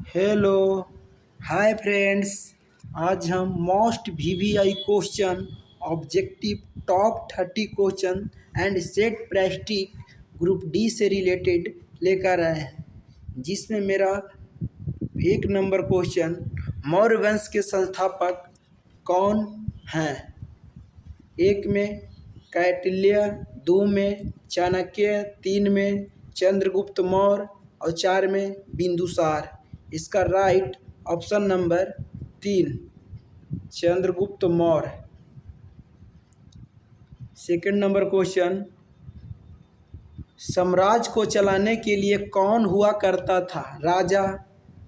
Hello hi friends. आज हम most VVI question objective top 30 question and set prestige group D से related लेकर आए हैं, जिसमें मेरा 1 नंबर क्वेश्चन मौर्य वंश के संस्थापक कौन हैं। 1 में कौटिल्य, 2 में चाणक्य, 3 में चंद्रगुप्त मौर्य और 4 में बिंदुसार। इसका right option number 3 Chandragupta Maurya. 2 number question साम्राज्य को चलाने के लिए कौन हुआ करता था। राजा,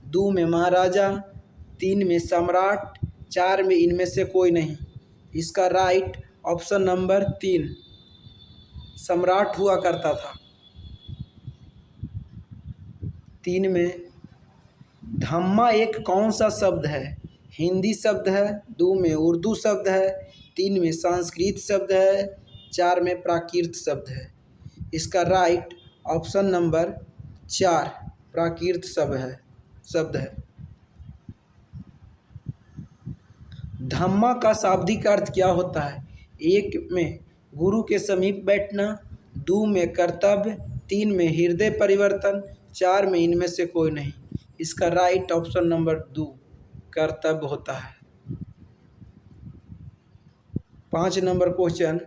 2 में महाराजा, 3 में सम्राट, 4 में इनमें से कोई नहीं। इसका राइट ऑप्शन नंबर 3 सम्राट हुआ करता था। 3 में धम्मा एक कौन सा शब्द है। हिंदी शब्द है, 2 में उर्दू शब्द है, 3 में संस्कृत शब्द है, 4 में प्राकृत शब्द है। इसका राइट ऑप्शन नंबर 4 प्राकृत शब्द है। धम्मा का शाब्दिक अर्थ क्या होता है। 1 में गुरु के समीप बैठना, 2 में कर्तव्य, 3 में हृदय परिवर्तन, 4 में इनमें से कोई नहीं। इसका राइट ऑप्शन नंबर 2 कर्तव्य होता है। 5 नंबर क्वेश्चन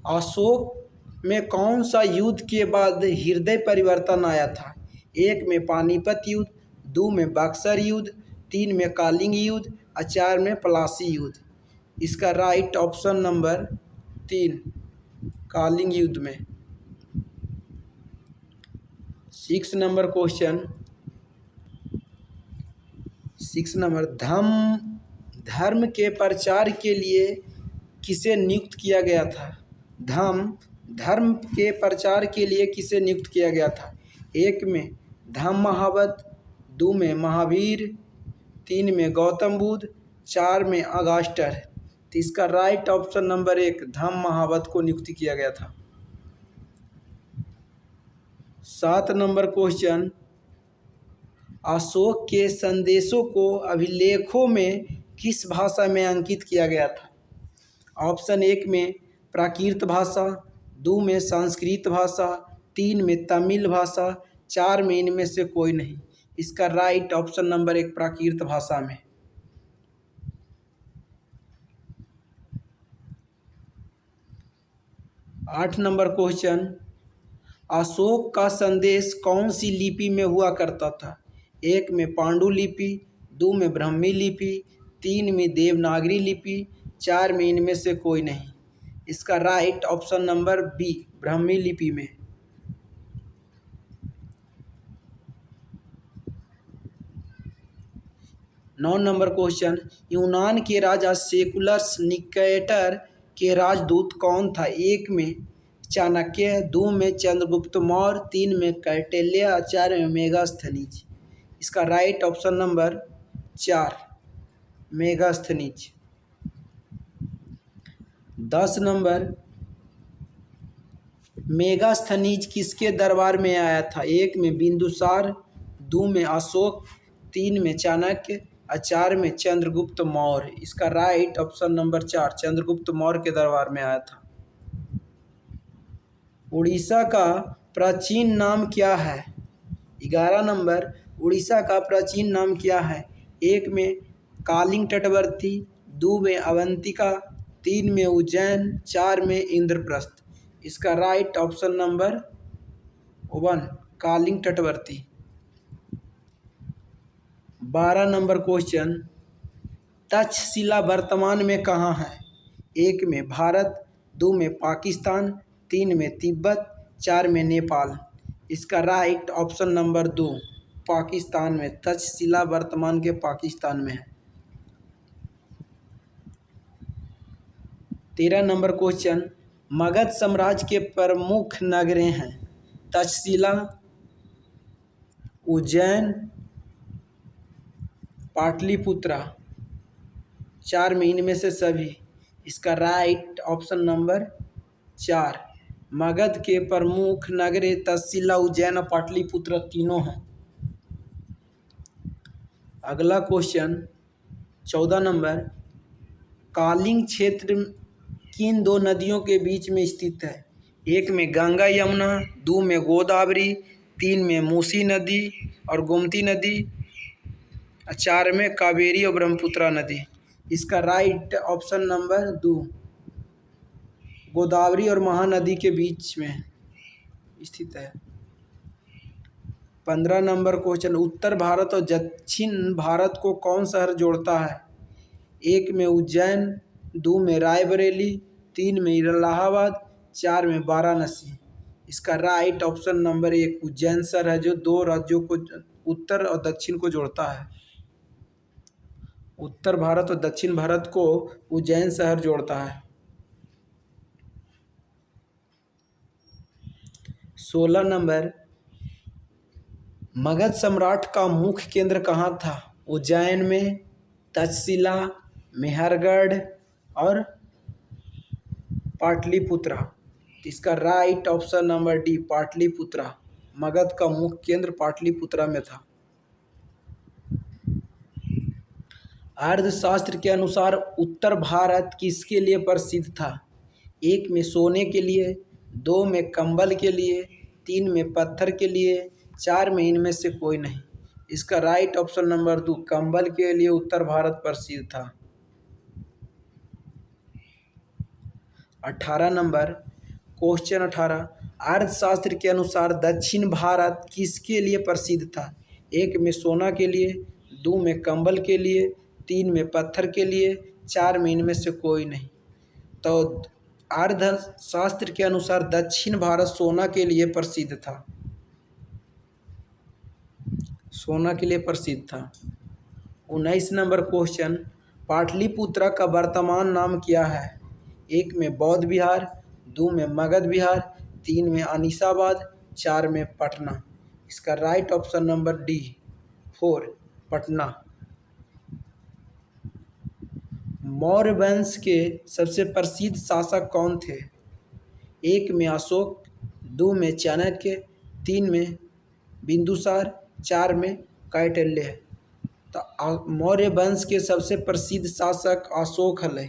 अशोक में कौन सा युद्ध के बाद हृदय परिवर्तन आया था। 1 में पानीपत युद्ध, 2 में बक्सर युद्ध, 3 में कलिंग युद्ध और 4 में प्लासी युद्ध। इसका राइट ऑप्शन नंबर 3 कलिंग युद्ध में। 6 नंबर क्वेश्चन 6 नंबर धर्म के प्रचार के लिए किसे नियुक्त किया गया था। धर्म के प्रचार के लिए किसे नियुक्त किया गया था। 1 में धम्म महावत, 2 में महावीर, 3 में गौतम बुद्ध, 4 में अगस्टर। तो इसका राइट ऑप्शन नंबर 1 धम्म महावत को नियुक्त किया गया था। 7 नंबर क्वेश्चन अशोक के संदेशों को अभिलेखों में किस भाषा में अंकित किया गया था। ऑप्शन 1 में प्राकृत भाषा, 2 में संस्कृत भाषा, 3 में तमिल भाषा, 4 में इनमें से कोई नहीं। इसका राइट ऑप्शन नंबर 1 प्राकृत भाषा में। 8 नंबर क्वेश्चन अशोक का संदेश कौन सी लिपि में हुआ करता था। 1 में पांडुलिपि, 2 में ब्राह्मी लिपि, 3 में देवनागरी लिपि, 4 में इनमें से कोई नहीं। इसका right option number B Brahmi लिपि में। 9 नंबर क्वेश्चन यूनान के राजा सेकुलस निकेटर के राजदूत कौन था। 1 में चाणक्य, 2 में चंद्रगुप्त मौर्य, 3 में कौटिल्य, 4 में मेगास्थनीज। इसका right option number 4 Megasthenes. 10 number Megasthenes किसके दरबार में आया था। 1 में बिंदुसार, 2 में अशोक, 3 में चाणक्य और 4 में चंद्रगुप्त मौर्य। इसका right option number 4 Chandragupta Maurya के दरबार में आया था। उड़ीसा का प्राचीन नाम क्या है। 11 नंबर उड़ीसा का प्राचीन नाम क्या है। 1 में कालिंग तटवर्ती, 2 में अवंतिका, 3 में उज्जैन, 4 में इंद्रप्रस्थ। इसका राइट ऑप्शन नंबर 1 कालिंग तटवर्ती। 12 नंबर क्वेश्चन तक्षशिला वर्तमान में कहाँ है। 1 में भारत, 2 में पाकिस्तान, 3 में तिब्बत, 4 में नेपाल। इसका राइट ऑप्शन नंबर 2 पाकिस्तान में। तक्षशिला वर्तमान के पाकिस्तान में है। 13 नंबर क्वेश्चन मगध साम्राज्य के प्रमुख नगरें हैं। तक्षशिला, उज्जैन, पाटलिपुत्रा, 4 में इनमें से सभी। इसका राइट ऑप्शन नंबर 4 मगध के प्रमुख नगरें तक्षशिला, उज्जैन और पाटलिपुत्र तीनों हैं। अगला क्वेश्चन 14 नंबर, कालिंग क्षेत्र किन दो नदियों के बीच में स्थित है? एक में गंगा यमुना, दो में गोदावरी, तीन में मूसी नदी और गोमती नदी, चार में कावेरी और ब्रह्मपुत्रा नदी। इसका राइट ऑप्शन नंबर 2, गोदावरी और महानदी के बीच में स्थित है। 15 नंबर क्वेश्चन, उत्तर भारत और दक्षिण भारत को कौन शहर जोड़ता है? एक में उज्जैन, दो में रायबरेली, तीन में इलाहाबाद, चार में वाराणसी। इसका राइट ऑप्शन नंबर 1 उज्जैन शहर है, जो दो राज्यों को, उत्तर और दक्षिण को जोड़ता है। उत्तर भारत और दक्षिण भारत को उज्जैन शहर जोड़ता है। 16 नंबर, मगध सम्राट का मुख्य केंद्र कहाँ था? उज्जैन में, तक्षशिला, मेहरगढ़ और पाटलिपुत्रा। इसका right option number D, Pataliputra. Magadh का मुख्य केंद्र पाटलिपुत्रा में था। अर्थशास्त्र के अनुसार उत्तर भारत किसके लिए प्रसिद्ध था? एक में सोने के लिए, दो में कंबल के लिए, तीन में पत्थर के लिए, चार में इनमें से कोई नहीं। इसका राइट ऑप्शन नंबर 2, कंबल के लिए उत्तर भारत प्रसिद्ध था। 18 नंबर क्वेश्चन 18, अर्थशास्त्र के अनुसार दक्षिण भारत किसके लिए प्रसिद्ध था? एक में सोना के लिए, दो में कंबल के लिए, तीन में पत्थर के लिए, चार में इनमें से कोई नहीं। तो अर्थशास्त्र के अनुसार दक्षिण भारत सोना के लिए प्रसिद्ध था। सोना के लिए प्रसिद्ध था। 19 नंबर क्वेश्चन, पाटलिपुत्रा का वर्तमान नाम क्या है? एक में बौद्ध विहार, दो में मगध विहार, तीन में अनीसाबाद, चार में पटना। इसका right option number D 4 Patna. Maurya वंश के सबसे प्रसिद्ध शासक कौन थे? एक में अशोक, दो में चाणक्य, तीन में बिंदुसार, चार में कौटिल्य। तो मौर्य वंश के सबसे प्रसिद्ध शासक अशोक हले।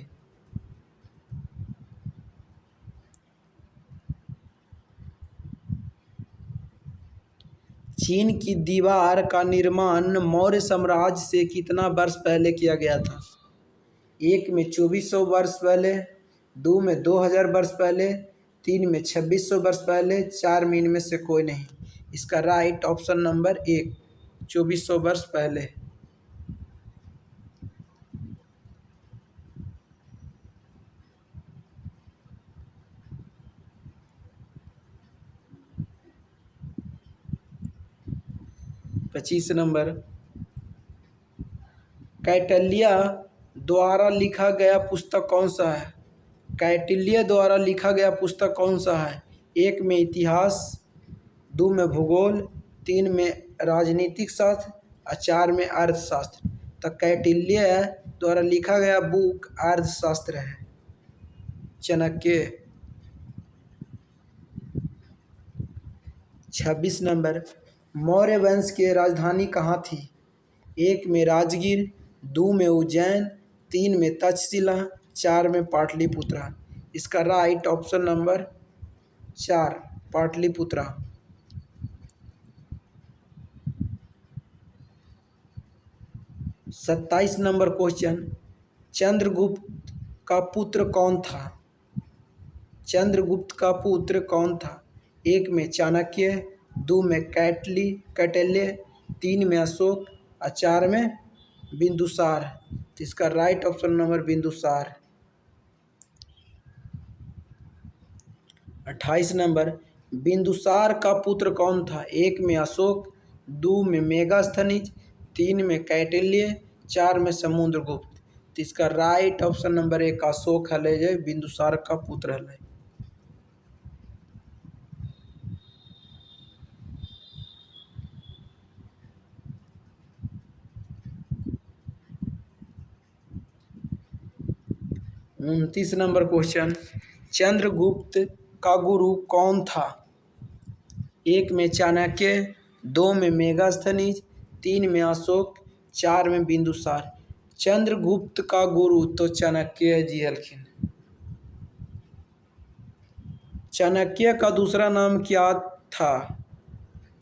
चीन की दीवार का निर्माण मौर्य साम्राज्य से कितना वर्ष पहले किया गया था? एक में 2400 वर्ष पहले, दो में 2000 वर्ष पहले, तीन में 2600 वर्ष पहले, चार में इनमें से कोई नहीं। इसका राइट ऑप्शन नंबर 1 2400 वर्ष पहले। पच्चीस नंबर, कौटिल्य द्वारा लिखा गया पुस्तक कौन सा है? कौटिल्य द्वारा लिखा गया पुस्तक कौन सा है? एक में इतिहास, दो में भूगोल, तीन में राजनीतिक शास्त्र और चार में अर्थशास्त्र। तो कौटिल्य द्वारा लिखा गया बुक अर्थशास्त्र है। चाणक्य। 26 नंबर, मौर्य वंश की राजधानी कहाँ थी? एक में राजगीर, दो में उज्जैन, तीन में तक्षशिला, चार में पाटलिपुत्रा। इसका right option number 4 Pataliputra. 27 number question, Chandragupta का पुत्र कौन था? चंद्रगुप्त का पुत्र कौन था? एक में चाणक्य, दो में कौटिल्य, तीन में अशोक और चार में बिंदुसार। इसका right option number Bindusara. 28 number, Bindusara का पुत्र कौन था? एक में अशोक, दो में मेगास्थनीज, तीन में कौटिल्य, चार में समुद्रगुप्त। इसका राइट ऑप्शन नंबर 1 अशोक हले, जो बिंदुसार का पुत्र हले। उनतीस नंबर क्वेश्चन, चंद्रगुप्त का गुरु कौन था? एक में चाणक्य, दो में मेगास्थनीज, तीन में अशोक, 4 में बिंदुसार। चंद्रगुप्त का गुरु तो चाणक्य जी हलखिन। चाणक्य का दूसरा नाम क्या था?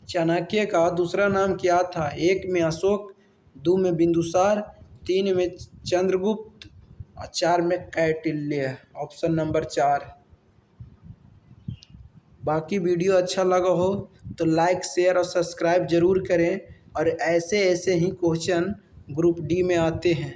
चाणक्य का दूसरा नाम क्या था? 1 में अशोक, 2 में बिंदुसार, 3 में चंद्रगुप्त और 4 में कौटिल्य। Option number 4। बाकी वीडियो अच्छा लगा हो तो लाइक शेयर और सब्सक्राइब जरूर करें और ऐसे ऐसे ही क्वेश्चन ग्रुप डी में आते हैं।